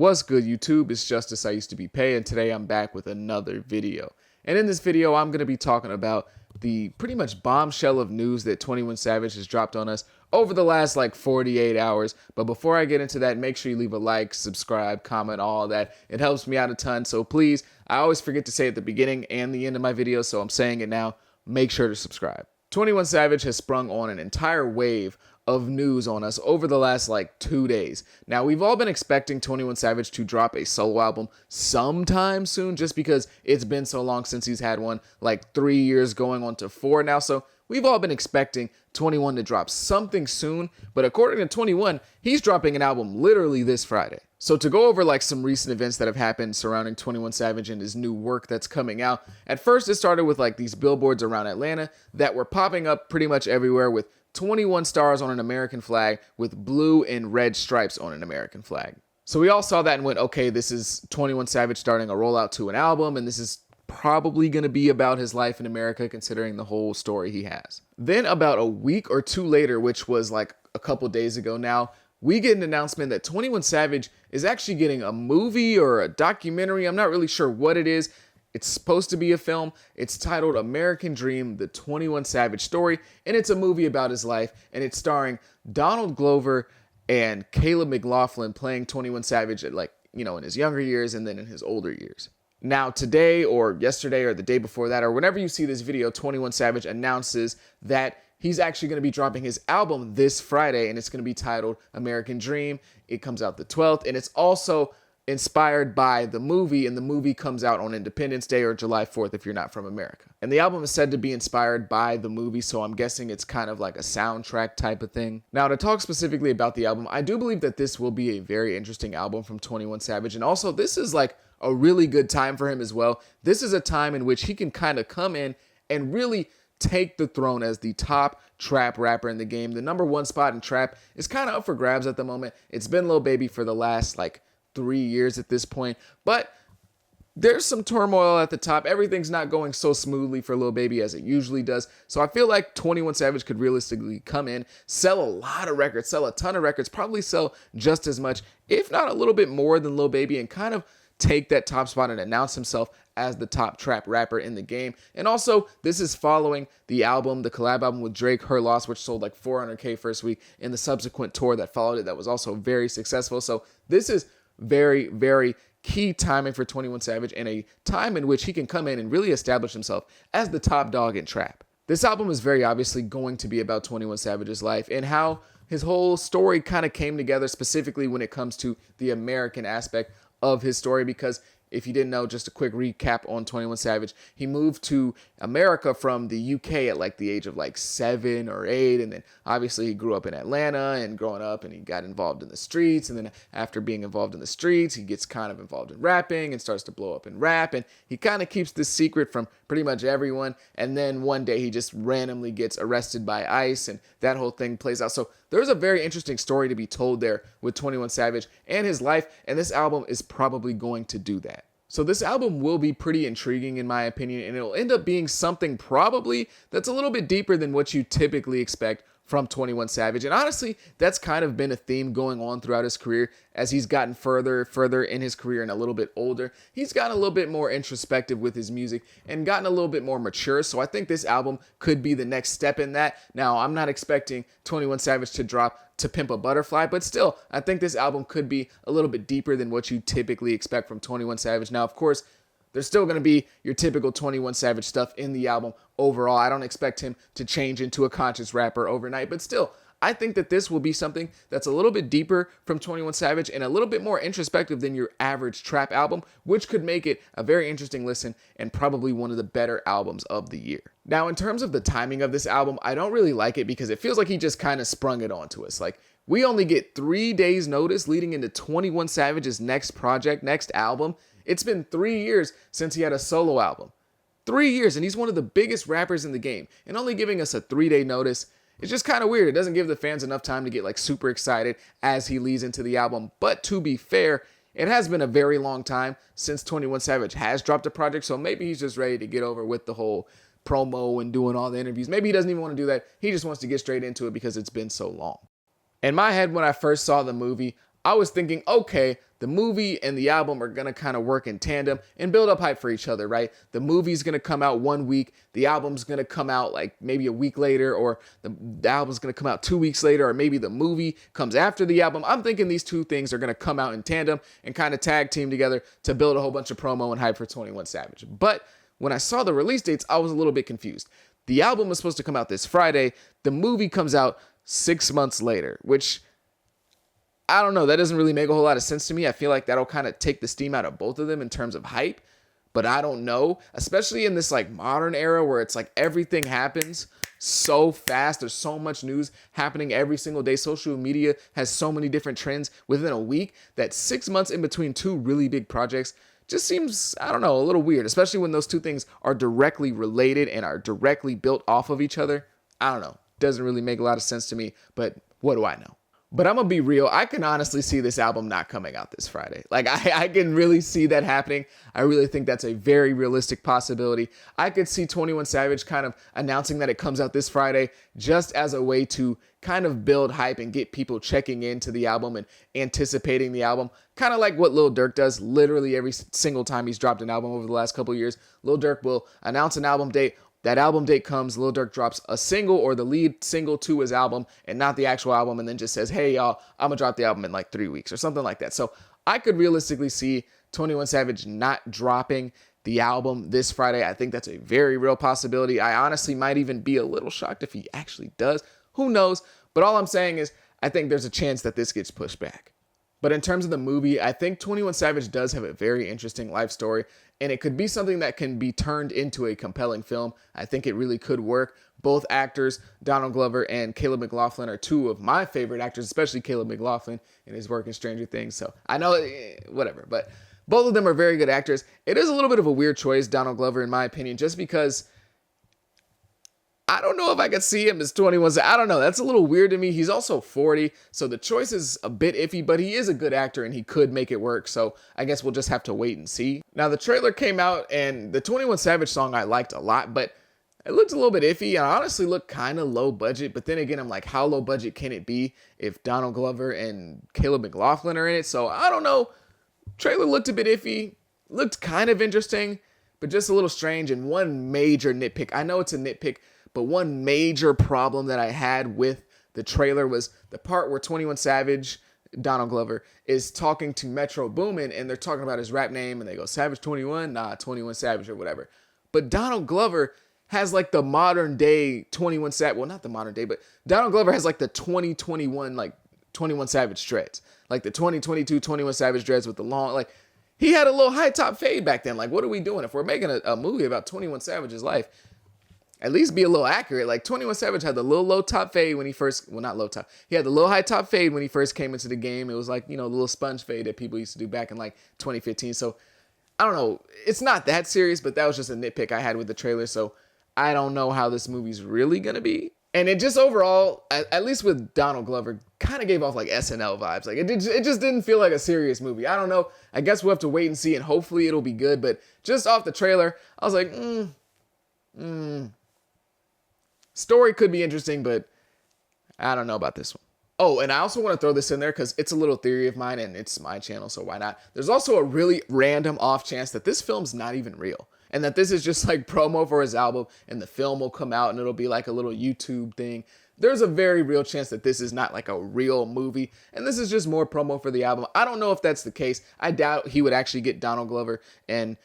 What's good, YouTube? It's Justice I Used to Be Pay, and today I'm back with another video. And in this video, I'm going to be talking about the pretty much bombshell of news that 21 Savage has dropped on us over the last 48 hours. But before I get into that, make sure you leave a like, subscribe, comment, all that. It helps me out a ton, so please, I always forget to say at the beginning and the end of my videos, so I'm saying it now, make sure to subscribe. 21 Savage has sprung on an entire wave of news on us over the last 2 days. Now, we've all been expecting 21 Savage to drop a solo album sometime soon, just because it's been so long since he's had one, 3 years going on to 4 now. So we've all been expecting 21 to drop something soon, but according to 21, he's dropping an album literally this Friday. So to go over some recent events that have happened surrounding 21 Savage and his new work that's coming out, at first it started with these billboards around Atlanta that were popping up pretty much everywhere with 21 stars on an American flag with blue and red stripes on an American flag. So we all saw that and went, okay, this is 21 Savage starting a rollout to an album, and this is probably going to be about his life in America considering the whole story he has. Then about a week or two later, which was a couple days ago now, we get an announcement that 21 Savage is actually getting a movie or a documentary. I'm not really sure what it is. It's supposed to be a film. It's titled American Dream, The 21 Savage Story, and it's a movie about his life, and it's starring Donald Glover and Caleb McLaughlin playing 21 Savage at in his younger years and then in his older years. Now, today or yesterday or the day before that or whenever you see this video, 21 Savage announces that he's actually going to be dropping his album this Friday, and it's going to be titled American Dream. It comes out the 12th, and it's also inspired by the movie, and the movie comes out on Independence Day or July 4th if you're not from America. And the album is said to be inspired by the movie, so I'm guessing it's kind of like a soundtrack type of thing. Now, to talk specifically about the album, I do believe that this will be a very interesting album from 21 Savage, and also this is a really good time for him as well. This is a time in which he can kind of come in and really take the throne as the top trap rapper in the game. The #1 spot in trap is kind of up for grabs at the moment. It's been Lil Baby for the last 3 years at this point, but there's some turmoil at the top. Everything's not going so smoothly for Lil Baby as it usually does. So I feel like 21 Savage could realistically come in, sell a lot of records, sell a ton of records, probably sell just as much, if not a little bit more than Lil Baby, and kind of take that top spot and announce himself as the top trap rapper in the game. And also, this is following the collab album with Drake, Her Loss, which sold 400K first week, and the subsequent tour that followed it that was also very successful. So this is very, very key timing for 21 Savage, and a time in which he can come in and really establish himself as the top dog in trap. This album is very obviously going to be about 21 Savage's life and how his whole story kind of came together, specifically when it comes to the American aspect of his story, because if you didn't know, just a quick recap on 21 Savage, he moved to America from the UK at the age of 7 or 8, and then obviously he grew up in Atlanta, and growing up and he got involved in the streets, and then after being involved in the streets, he gets kind of involved in rapping and starts to blow up in rap, and he kind of keeps this secret from pretty much everyone, and then one day he just randomly gets arrested by ICE, and that whole thing plays out. So there's a very interesting story to be told there with 21 Savage and his life, and this album is probably going to do that. So this album will be pretty intriguing in my opinion, and it'll end up being something probably that's a little bit deeper than what you typically expect from 21 Savage. And honestly, that's kind of been a theme going on throughout his career as he's gotten further in his career and a little bit older. He's gotten a little bit more introspective with his music and gotten a little bit more mature. So I think this album could be the next step in that. Now, I'm not expecting 21 Savage to drop To Pimp a Butterfly, but still, I think this album could be a little bit deeper than what you typically expect from 21 Savage. Now, of course, there's still going to be your typical 21 Savage stuff in the album overall. I don't expect him to change into a conscious rapper overnight, but still, I think that this will be something that's a little bit deeper from 21 Savage and a little bit more introspective than your average trap album, which could make it a very interesting listen and probably one of the better albums of the year. Now, in terms of the timing of this album, I don't really like it because it feels like he just kind of sprung it onto us. We only get 3 days notice leading into 21 Savage's next project, next album. It's been 3 years since he had a solo album. 3 years, and he's one of the biggest rappers in the game. And only giving us a 3-day notice, it's just kind of weird. It doesn't give the fans enough time to get super excited as he leads into the album. But to be fair, it has been a very long time since 21 Savage has dropped a project, so maybe he's just ready to get over with the whole promo and doing all the interviews. Maybe he doesn't even want to do that. He just wants to get straight into it because it's been so long. In my head, when I first saw the movie, I was thinking, okay, the movie and the album are going to kind of work in tandem and build up hype for each other, right? The movie's going to come out 1 week. The album's going to come out like maybe a week later, or the album's going to come out 2 weeks later, or maybe the movie comes after the album. I'm thinking these two things are going to come out in tandem and kind of tag team together to build a whole bunch of promo and hype for 21 Savage. But when I saw the release dates, I was a little bit confused. The album was supposed to come out this Friday. The movie comes out 6 months later, which I don't know. That doesn't really make a whole lot of sense to me. I feel like that'll kind of take the steam out of both of them in terms of hype, but I don't know, especially in this like modern era where it's like everything happens so fast. There's so much news happening every single day. Social media has so many different trends within a week that 6 months in between two really big projects just seems, I don't know, a little weird, especially when those two things are directly related and are directly built off of each other. I don't know. Doesn't really make a lot of sense to me, but what do I know? But I'm going to be real. I can honestly see this album not coming out this Friday. Like, I can really see that happening. I really think that's a very realistic possibility. I could see 21 Savage kind of announcing that it comes out this Friday just as a way to kind of build hype and get people checking into the album and anticipating the album. Kind of like what Lil Durk does literally every single time he's dropped an album over the last couple of years. Lil Durk will announce an album date. That album date comes, Lil Durk drops a single or the lead single to his album and not the actual album, and then just says, hey, y'all, I'm going to drop the album in like 3 weeks or something like that. So I could realistically see 21 Savage not dropping the album this Friday. I think that's a very real possibility. I honestly might even be a little shocked if he actually does. Who knows? But all I'm saying is I think there's a chance that this gets pushed back. But in terms of the movie, I think 21 Savage does have a very interesting life story, and it could be something that can be turned into a compelling film. I think it really could work. Both actors, Donald Glover and Caleb McLaughlin, are two of my favorite actors, especially Caleb McLaughlin in his work in Stranger Things. So I know, whatever, but both of them are very good actors. It is a little bit of a weird choice, Donald Glover, in my opinion, just because I don't know if I could see him as 21. I don't know. That's a little weird to me. He's also 40, so the choice is a bit iffy, but he is a good actor and he could make it work. So I guess we'll just have to wait and see. Now, the trailer came out and the 21 Savage song I liked a lot, but it looked a little bit iffy and honestly looked kind of low budget. But then again, I'm like, how low budget can it be if Donald Glover and Caleb McLaughlin are in it? So I don't know. Trailer looked a bit iffy, looked kind of interesting, but just a little strange. And one major nitpick, I know it's a nitpick, but one major problem that I had with the trailer was the part where 21 Savage, Donald Glover, is talking to Metro Boomin, and they're talking about his rap name, and they go, Savage 21? Nah, 21 Savage or whatever. But Donald Glover has like the modern day 21 Savage, well, not the modern day, but Donald Glover has like the 2021, like 21 Savage dreads. Like the 2022 21 Savage dreads with the long, like, he had a little high top fade back then. Like, what are we doing? If we're making a movie about 21 Savage's life, at least be a little accurate. Like 21 Savage had the little low top fade when he first, well, not low top. He had the little high top fade when he first came into the game. It was like, you know, the little sponge fade that people used to do back in like 2015. So I don't know. It's not that serious, but that was just a nitpick I had with the trailer. So I don't know how this movie's really going to be. And it just overall, at least with Donald Glover, kind of gave off like SNL vibes. Like it just didn't feel like a serious movie. I don't know. I guess we'll have to wait and see, and hopefully it'll be good. But just off the trailer, I was like, story could be interesting, but I don't know about this one. Oh, and I also want to throw this in there because it's a little theory of mine and it's my channel, so why not? There's also a really random off chance that this film's not even real and that this is just like promo for his album and the film will come out and it'll be like a little YouTube thing. There's a very real chance that this is not like a real movie and this is just more promo for the album. I don't know if that's the case. I doubt he would actually get Donald Glover and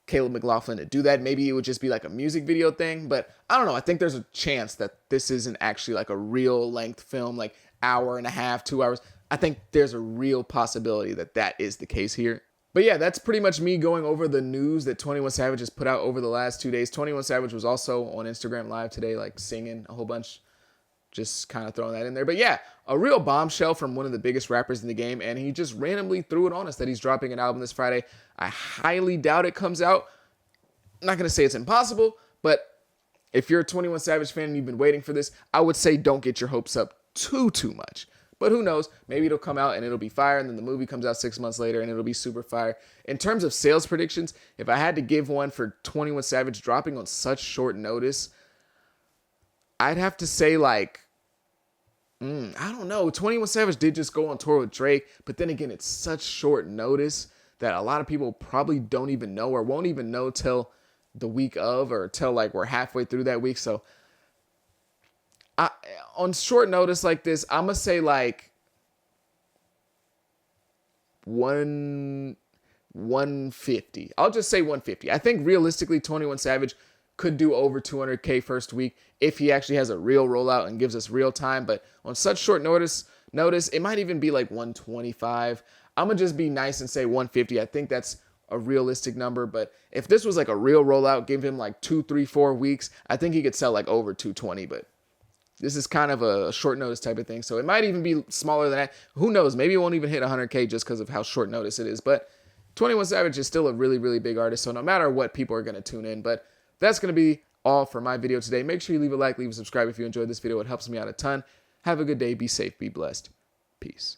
Caleb McLaughlin to do that. Maybe it would just be like a music video thing, but I don't know. I think there's a chance that this isn't actually like a real length film, like hour and a half, 2 hours. I think there's a real possibility that that is the case here. But yeah, that's pretty much me going over the news that 21 Savage has put out over the last 2 days. 21 Savage was also on Instagram Live today, like singing a whole bunch. Just kind of throwing that in there. But yeah, a real bombshell from one of the biggest rappers in the game. And he just randomly threw it on us that he's dropping an album this Friday. I highly doubt it comes out. I'm not going to say it's impossible, but if you're a 21 Savage fan and you've been waiting for this, I would say don't get your hopes up too much. But who knows? Maybe it'll come out and it'll be fire. And then the movie comes out 6 months later and it'll be super fire. In terms of sales predictions, if I had to give one for 21 Savage dropping on such short notice, I'd have to say like I don't know. 21 Savage did just go on tour with Drake, but then again, it's such short notice that a lot of people probably don't even know or won't even know till the week of or till like we're halfway through that week. So on short notice like this, I'm going to say like 150. I'll just say 150. I think realistically 21 Savage could do over 200K first week if he actually has a real rollout and gives us real time. But on such short notice, it might even be like 125. I'm going to just be nice and say 150. I think that's a realistic number. But if this was like a real rollout, give him like 2, 3, 4 weeks, I think he could sell like over 220. But this is kind of a short notice type of thing. So it might even be smaller than that. Who knows? Maybe it won't even hit 100K just because of how short notice it is. But 21 Savage is still a really, really big artist. So no matter what, people are going to tune in. But that's going to be all for my video today. Make sure you leave a like, leave a subscribe if you enjoyed this video. It helps me out a ton. Have a good day. Be safe. Be blessed. Peace.